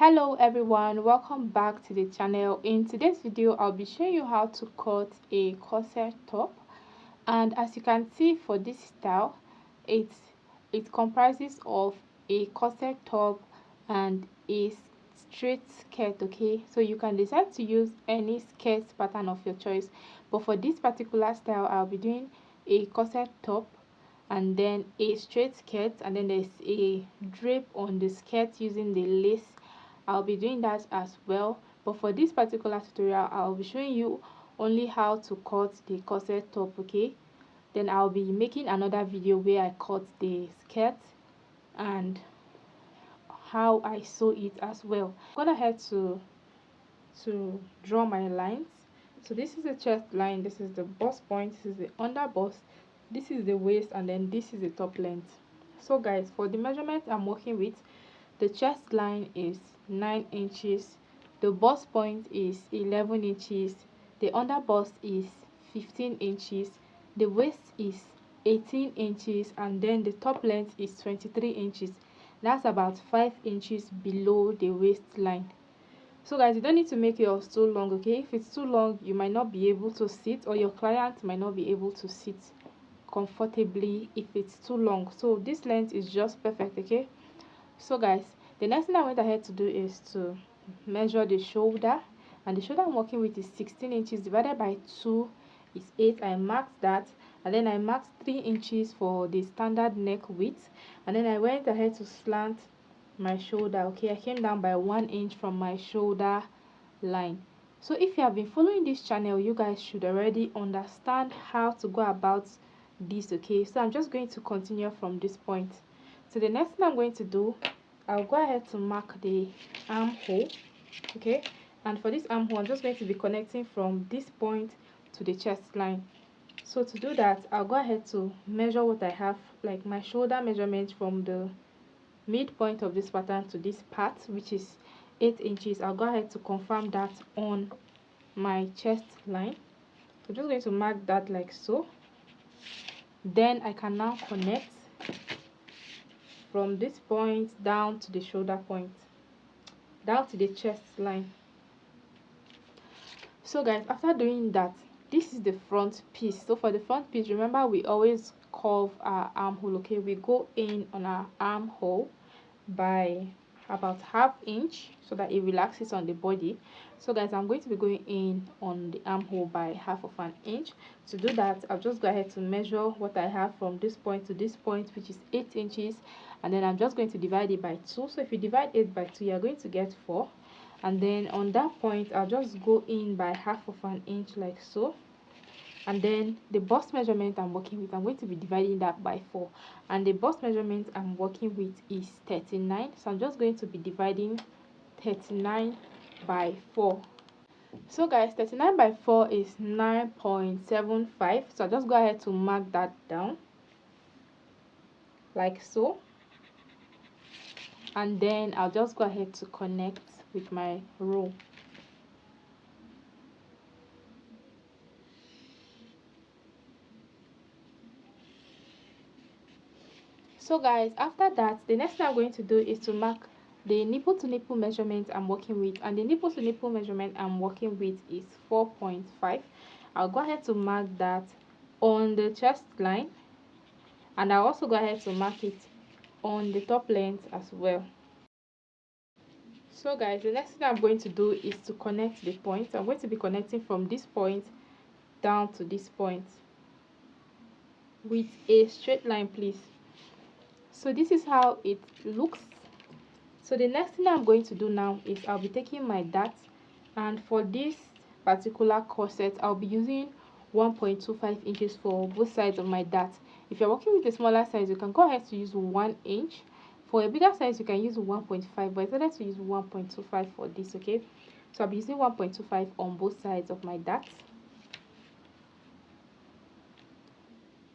Hello everyone, welcome back to the channel. In today's video I'll be showing you how to cut a corset top, and as you can see for this style it comprises of a corset top and a straight skirt. Okay, so you can decide to use any skirt pattern of your choice, but for this particular style I'll be doing a corset top and then a straight skirt, and then there's a drape on the skirt using the lace. I'll be doing that as well, but for this particular tutorial I'll be showing you only how to cut the corset top. Okay, then I'll be making another video where I cut the skirt and how I sew it as well. I'm gonna head to draw my lines. So this is the chest line, this is the bust point, this is the under bust, this is the waist, and then this is the top length. So guys, for the measurement I'm working with, the chest line is 9 inches, the bust point is 11 inches, the under bust is 15 inches, the waist is 18 inches, and then the top length is 23 inches. That's about 5 inches below the waistline. So guys, you don't need to make yours too long. Okay, if it's too long you might not be able to sit, or your client might not be able to sit comfortably if it's too long. So this length is just perfect. Okay, so guys, the next thing I went ahead to do is to measure the shoulder, and the shoulder I'm working with is 16 inches divided by 2 is 8. I marked that, and then I marked 3 inches for the standard neck width, and then I went ahead to slant my shoulder. Okay, I came down by 1 inch from my shoulder line. So if you have been following this channel, you guys should already understand how to go about this. Okay, so I'm just going to continue from this point. So the next thing I'm going to do, I'll go ahead to mark the armhole. Okay, and for this armhole I'm just going to be connecting from this point to the chest line. So to do that, I'll go ahead to measure what I have, like my shoulder measurement from the midpoint of this pattern to this part, which is 8 inches. I'll go ahead to confirm that on my chest line. I'm just going to mark that like so. Then I can now connect from this point down to the shoulder point, down to the chest line. So guys, after doing that, this is the front piece. So for the front piece, remember we always curve our armhole. Okay, we go in on our armhole by about ½ inch so that it relaxes on the body. So guys, I'm going to be going in on the armhole by ½ inch. To do that, I'll just go ahead to measure what I have from this point to this point, which is 8 inches, and then I'm just going to divide it by 2. So if you divide 8 by 2, you're going to get 4, and then on that point I'll just go in by ½ inch like so. And then the bust measurement I'm working with, I'm going to be dividing that by 4, and the bust measurement I'm working with is 39. So I'm just going to be dividing 39 by 4. So guys, 39 by 4 is 9.75. so I'll just go ahead to mark that down like so, and then I'll just go ahead to connect with my row. So guys, after that, the next thing I'm going to do is to mark the nipple to nipple measurement I'm working with, and the nipple to nipple measurement I'm working with is 4.5. I'll go ahead to mark that on the chest line, and I'll also go ahead to mark it on the top length as well. So guys, the next thing I'm going to do is to connect the points. I'm going to be connecting from this point down to this point with a straight line, please. So this is how it looks. So the next thing I'm going to do now is I'll be taking my dart, and for this particular corset I'll be using 1.25 inches for both sides of my dart. If you're working with a smaller size, you can go ahead to use 1 inch. For a bigger size you can use 1.5, but it's better to use 1.25 for this. Okay, so I'll be using 1.25 on both sides of my dart.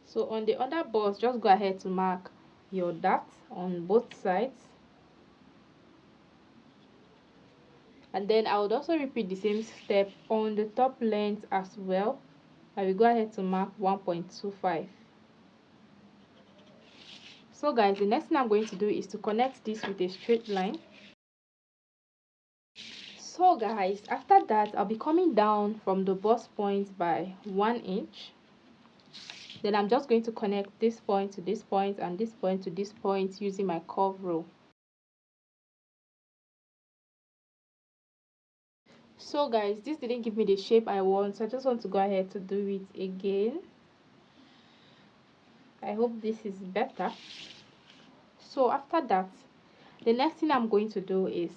So on the under bust, just go ahead to mark your dart on both sides, and then I would also repeat the same step on the top length as well. I will go ahead to mark 1.25. So guys, the next thing I'm going to do is to connect this with a straight line. So guys, after that I'll be coming down from the bust point by 1 inch. Then I'm just going to connect this point to this point and this point to this point using my curve rule. So guys, this didn't give me the shape I want, so I just want to go ahead to do it again. I hope this is better. So after that, the next thing I'm going to do is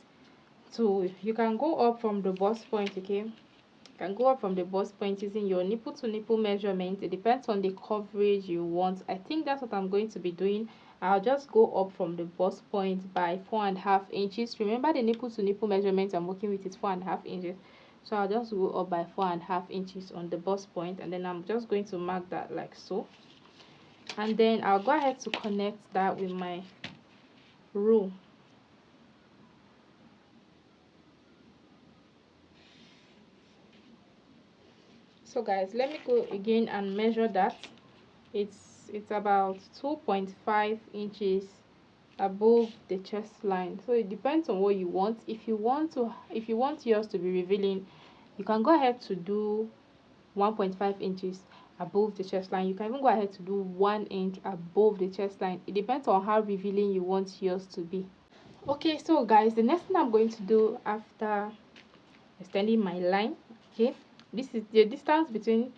you can go up from the bust point, okay? You can go up from the bust point using your nipple to nipple measurement. It depends on the coverage you want. I think that's what I'm going to be doing. I'll just go up from the bust point by 4.5 inches. Remember, the nipple to nipple measurement I'm working with is 4.5 inches. So I'll just go up by 4.5 inches on the bust point, and then I'm just going to mark that like so. And then I'll go ahead to connect that with my rule. So guys, let me go again and measure that. It's about 2.5 inches above the chest line. So it depends on what you want. If you want yours to be revealing, you can go ahead to do 1.5 inches above the chest line. You can even go ahead to do 1 inch above the chest line. It depends on how revealing you want yours to be. Okay, so guys, the next thing I'm going to do after extending my line, okay, this is the distance between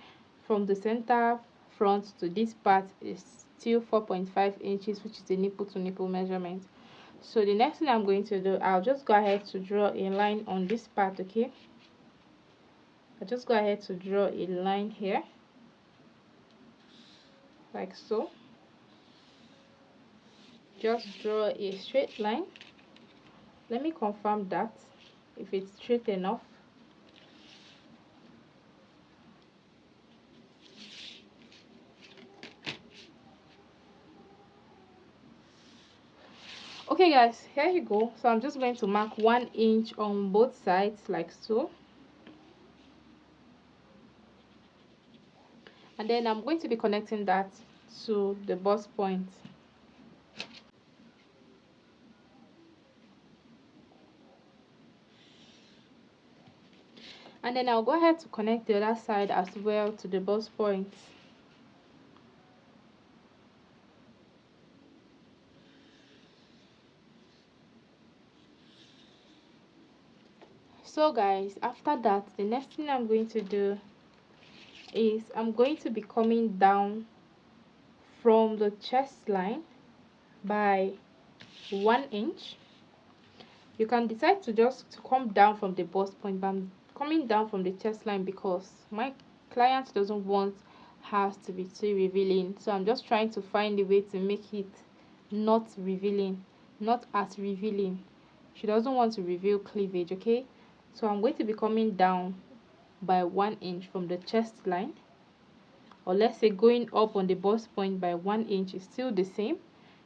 from the center front to this part is still 4.5 inches, which is the nipple to nipple measurement. So the next thing I'm going to do, I'll just go ahead to draw a line on this part, okay? I'll just go ahead to draw a line here like so. Just draw a straight line. Let me confirm that if it's straight enough. Okay guys, here you go. So I'm just going to mark 1 inch on both sides like so, and then I'm going to be connecting that to the bust point. And then I'll go ahead to connect the other side as well to the bust point. So guys, after that, the next thing I'm going to do is I'm going to be coming down from the chest line by 1 inch. You can decide to just come down from the bust point, but I'm coming down from the chest line because my client doesn't want hers to be too revealing. So I'm just trying to find a way to make it not revealing, not as revealing. She doesn't want to reveal cleavage, okay? So I'm going to be coming down by 1 inch from the chest line, or let's say going up on the bust point by 1 inch is still the same.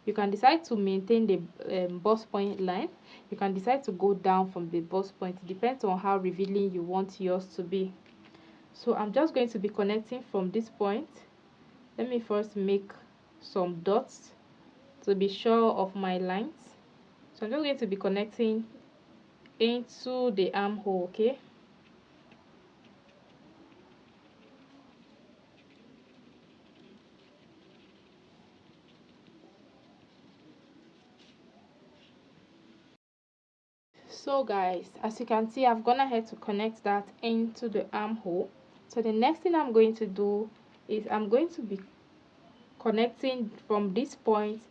You can decide to maintain the bust point line. You can decide to go down from the bust point. It depends on how revealing you want yours to be. So I'm just going to be connecting from this point. Let me first make some dots to be sure of my lines. So I'm just going to be connecting into the armhole, okay? So guys, as you can see, I've gone ahead to connect that into the armhole. So the next thing I'm going to do is I'm going to be connecting from this point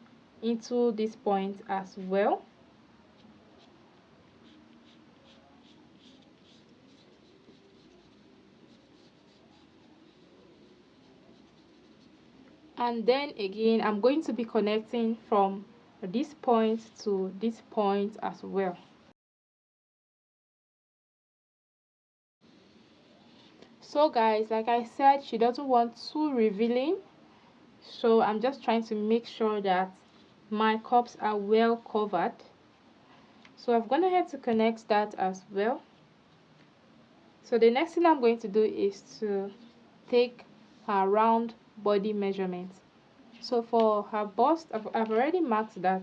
into this point as well. And then again, I'm going to be connecting from this point to this point as well. So guys, like I said, she doesn't want too revealing, so I'm just trying to make sure that my cups are well covered. So I've gone ahead to connect that as well. So the next thing I'm going to do is to take her round body measurement. So for her bust, I've already marked that.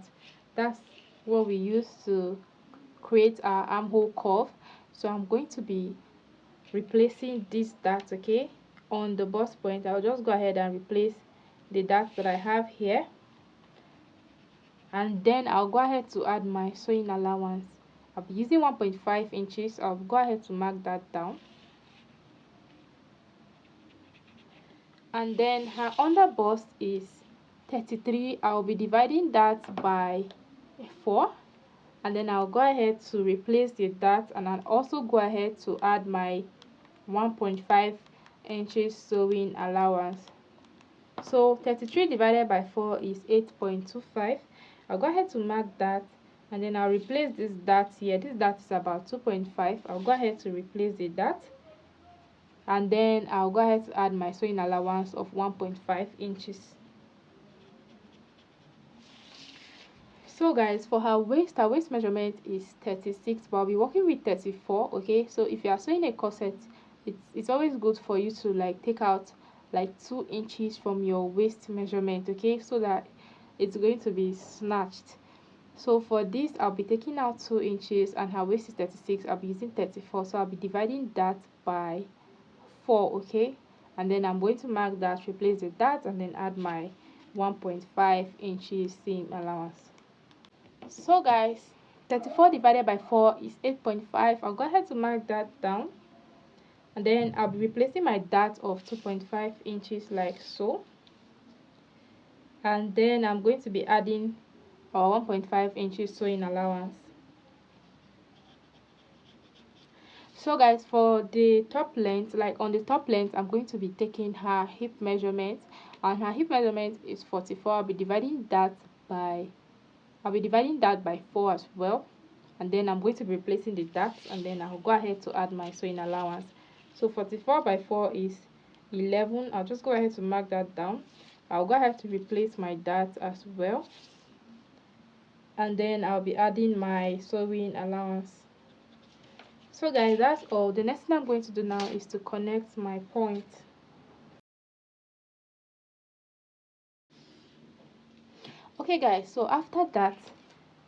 That's what we use to create our armhole curve. So I'm going to be replacing this dart, okay, on the bust point. I'll just go ahead and replace the dart that I have here, and then I'll go ahead to add my sewing allowance. I'll be using 1.5 inches. I'll go ahead to mark that down. And then her under bust is 33. I'll be dividing that by 4, and then I'll go ahead to replace the dart, and I'll also go ahead to add my 1.5 inches sewing allowance. So 33 divided by 4 is 8.25. I'll go ahead to mark that, and then I'll replace this dart here. This dart is about 2.5. I'll go ahead to replace the dart, and then I'll go ahead to add my sewing allowance of 1.5 inches. So guys, for her waist measurement is 36, but I'll be working with 34. Okay, so if you are sewing a corset, it's always good for you to like take out like 2 inches from your waist measurement, okay, so that it's going to be snatched. So for this, I'll be taking out 2 inches, and her waist is 36. I'll be using 34, so I'll be dividing that by 4, okay, and then I'm going to mark that, replace the dart, and then add my 1.5 inches seam allowance. So guys, 34 divided by 4 is 8.5. I'll go ahead to mark that down, and then I'll be replacing my dart of 2.5 inches like so, and then I'm going to be adding our 1.5 inches sewing allowance. So guys, for the top length, like on the top length, I'm going to be taking her hip measurement, and her hip measurement is 44. I'll be dividing that by 4 as well, and then I'm going to be replacing the dart, and then I'll go ahead to add my sewing allowance. So 44 by 4 is 11. I'll just go ahead to mark that down. I'll go ahead to replace my dart as well, and then I'll be adding my sewing allowance. So guys, that's all. The next thing I'm going to do now is to connect my point. Okay guys, so after that,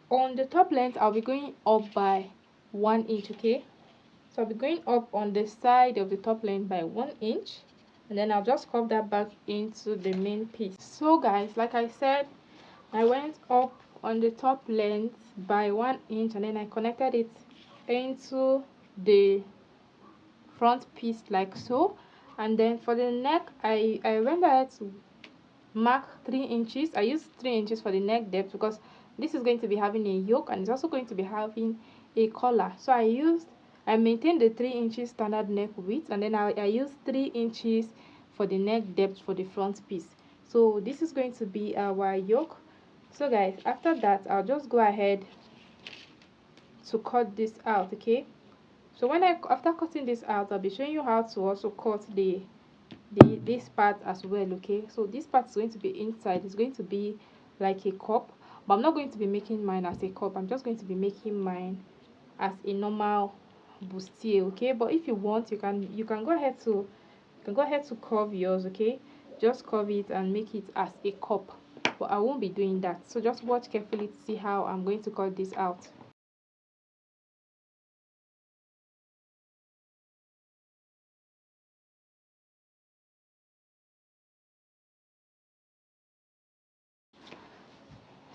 on the top length, I'll be going up by 1 inch, okay. So I'll be going up on the side of the top length by 1 inch, and then I'll just curve that back into the main piece. So guys, like I said, I went up on the top length by 1 inch, and then I connected it into the front piece like so. And then for the neck, I went ahead to mark 3 inches. I used 3 inches for the neck depth because this is going to be having a yoke, and it's also going to be having a collar. So I maintained the 3 inches standard neck width, and then I used 3 inches for the neck depth for the front piece. So this is going to be our yoke. So guys, after that, I'll just go ahead to cut this out, okay. So after cutting this out, I'll be showing you how to also cut this part as well, okay. So this part is going to be inside. It's going to be like a cup, but I'm not going to be making mine as a cup. I'm just going to be making mine as a normal bustier, okay. But if you want, you can go ahead to curve yours, okay. Just curve it and make it as a cup, but I won't be doing that. So just watch carefully to see how I'm going to cut this out.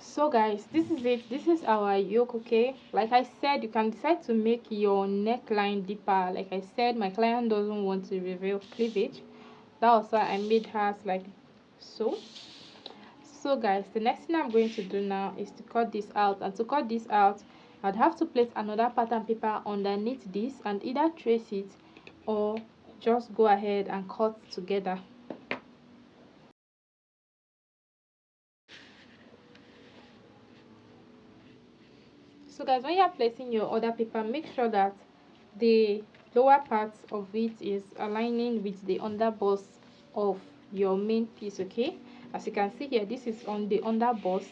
So guys, this is it. This is our yoke, okay. Like I said, you can decide to make your neckline deeper. Like I said, my client doesn't want to reveal cleavage. That was why I made hers like so. So guys, the next thing I'm going to do now is to cut this out. And to cut this out, I'd have to place another pattern paper underneath this and either trace it or just go ahead and cut together. So guys, when you are placing your other paper, make sure that the lower part of it is aligning with the under bust of your main piece, okay. As you can see here, this is on the under bust.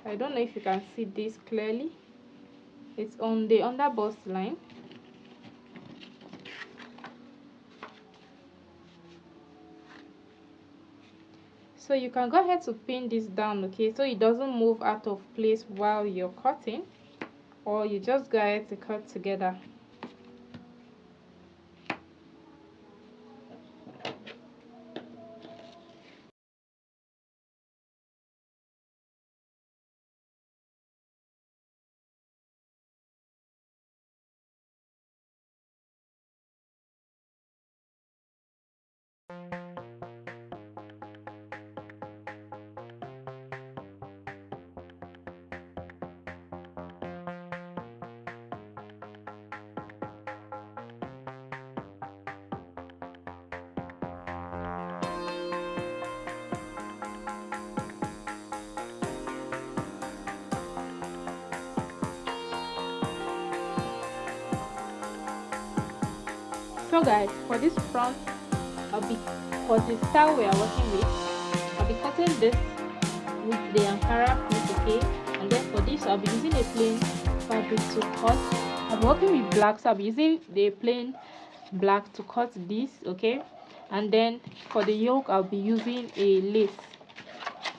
I don't know if you can see this clearly. It's on the under bust line. So you can go ahead to pin this down, okay, so it doesn't move out of place while you're cutting, or you just go ahead to cut together. So guys, for this front, I'll be, for the style we are working with, I'll be cutting this with the Ankara piece, okay? And then for this, I'll be using a plain fabric to cut. I'm working with black, so I'll be using the plain black to cut this, okay? And then for the yoke, I'll be using a lace.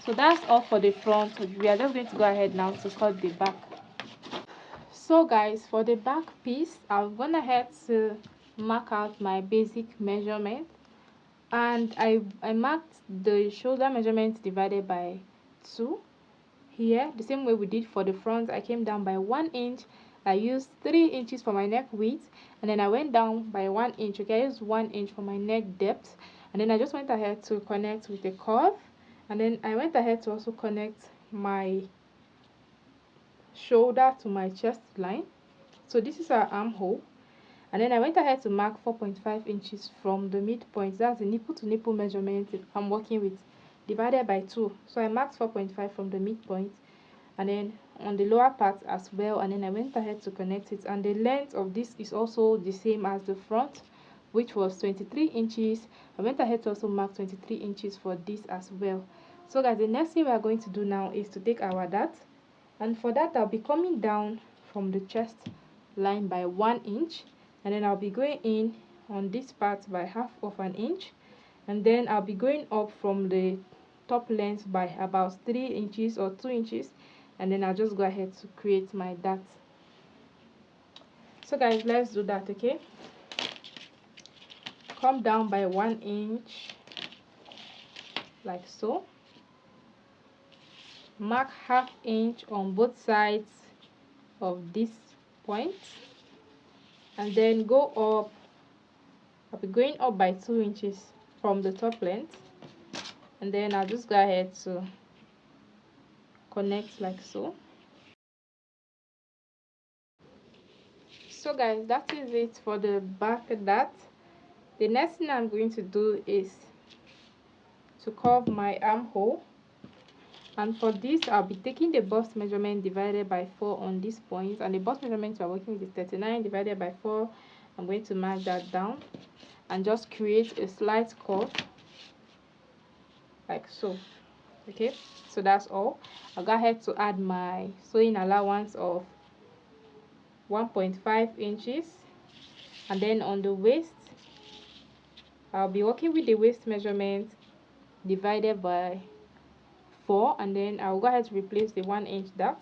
So that's all for the front. We are just going to go ahead now to cut the back. So guys, for the back piece, I'm gonna ahead to mark out my basic measurement, and I marked the shoulder measurement divided by 2 here, the same way we did for the front. I came down by 1 inch. I used 3 inches for my neck width, and then I went down by 1 inch. Okay, I used 1 inch for my neck depth, and then I just went ahead to connect with the curve, and then I went ahead to also connect my shoulder to my chest line. So this is our armhole, and then I went ahead to mark 4.5 inches from the midpoint. That's the nipple to nipple measurement I'm working with, divided by 2. So I marked 4.5 from the midpoint, and then on the lower part as well, and then I went ahead to connect it. And the length of this is also the same as the front, which was 23 inches. I went ahead to also mark 23 inches for this as well. So guys, the next thing we are going to do now is to take our dart, and for that I'll be coming down from the chest line by 1 inch, and then I'll be going in on this part by half of an inch, and then I'll be going up from the top length by about 3 inches or 2 inches, and then I'll just go ahead to create my dart. So guys, let's do that. Okay, come down by 1 inch like so, mark half inch on both sides of this point, and then go up. I'll be going up by 2 inches from the top length, and then I'll just go ahead to connect like so. So guys, that is it for the back dart. The next thing I'm going to do is to curve my armhole, and for this I'll be taking the bust measurement divided by 4 on this point, and the bust measurement we're working with is 39 divided by 4. I'm going to mark that down and just create a slight curve like so. Okay, so that's all. I'll go ahead to add my sewing allowance of 1.5 inches, and then on the waist I'll be working with the waist measurement divided by 4, and then I'll go ahead to replace the 1 inch dart.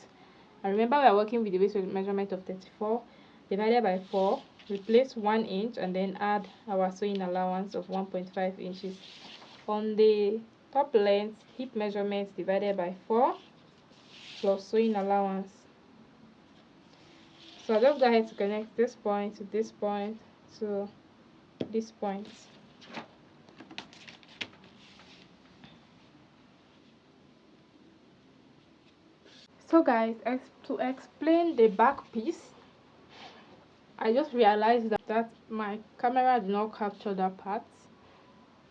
And remember, we are working with the waist measurement of 34 divided by 4, replace 1 inch, and then add our sewing allowance of 1.5 inches. On the top length, hip measurement divided by 4 plus sewing allowance. So I'll just go ahead to connect this point to this point to this point. So guys, to explain the back piece, I just realized that my camera did not capture that part.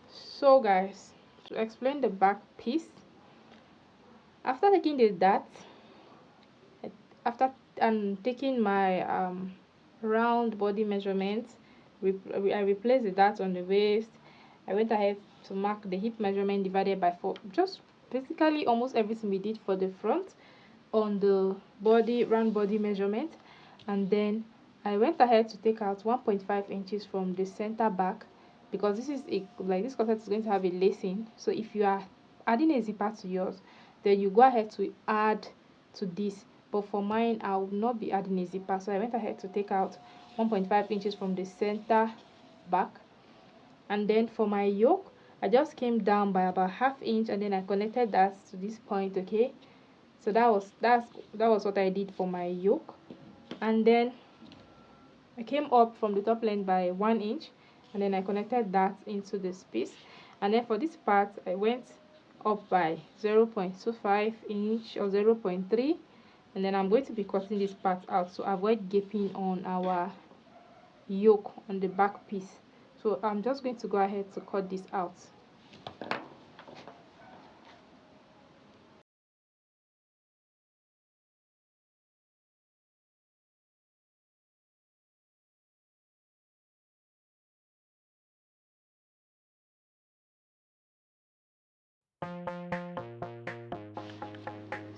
So guys, to explain the back piece, after taking the dart, after taking my round body measurement, I replaced the dart on the waist. I went ahead to mark the hip measurement divided by 4, just basically almost everything we did for the front on the body, round body measurement. And then I went ahead to take out 1.5 inches from the center back, because this is this corset is going to have a lacing. So if you are adding a zipper to yours, then you go ahead to add to this, but for mine I will not be adding a zipper. So I went ahead to take out 1.5 inches from the center back, and then for my yoke I just came down by about half inch, and then I connected that to this point. Okay, so that was what I did for my yoke. And then I came up from the top length by 1 inch, and then I connected that into this piece. And then for this part I went up by 0.25 inch or 0.3, and then I'm going to be cutting this part out to avoid gaping on our yoke on the back piece. So I'm just going to go ahead to cut this out.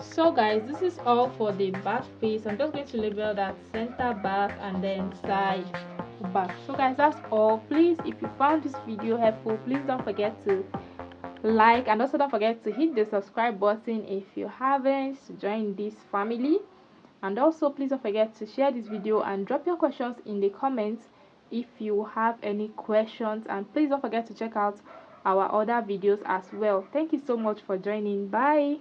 So guys, this is all for the back piece. I'm just going to label that center back and then side back. So guys, that's all. Please, if you found this video helpful, please don't forget to like, and also don't forget to hit the subscribe button if you haven't, to join this family. And also please don't forget to share this video and drop your questions in the comments if you have any questions. And please don't forget to check out our other videos as well. Thank you so much for joining. Bye.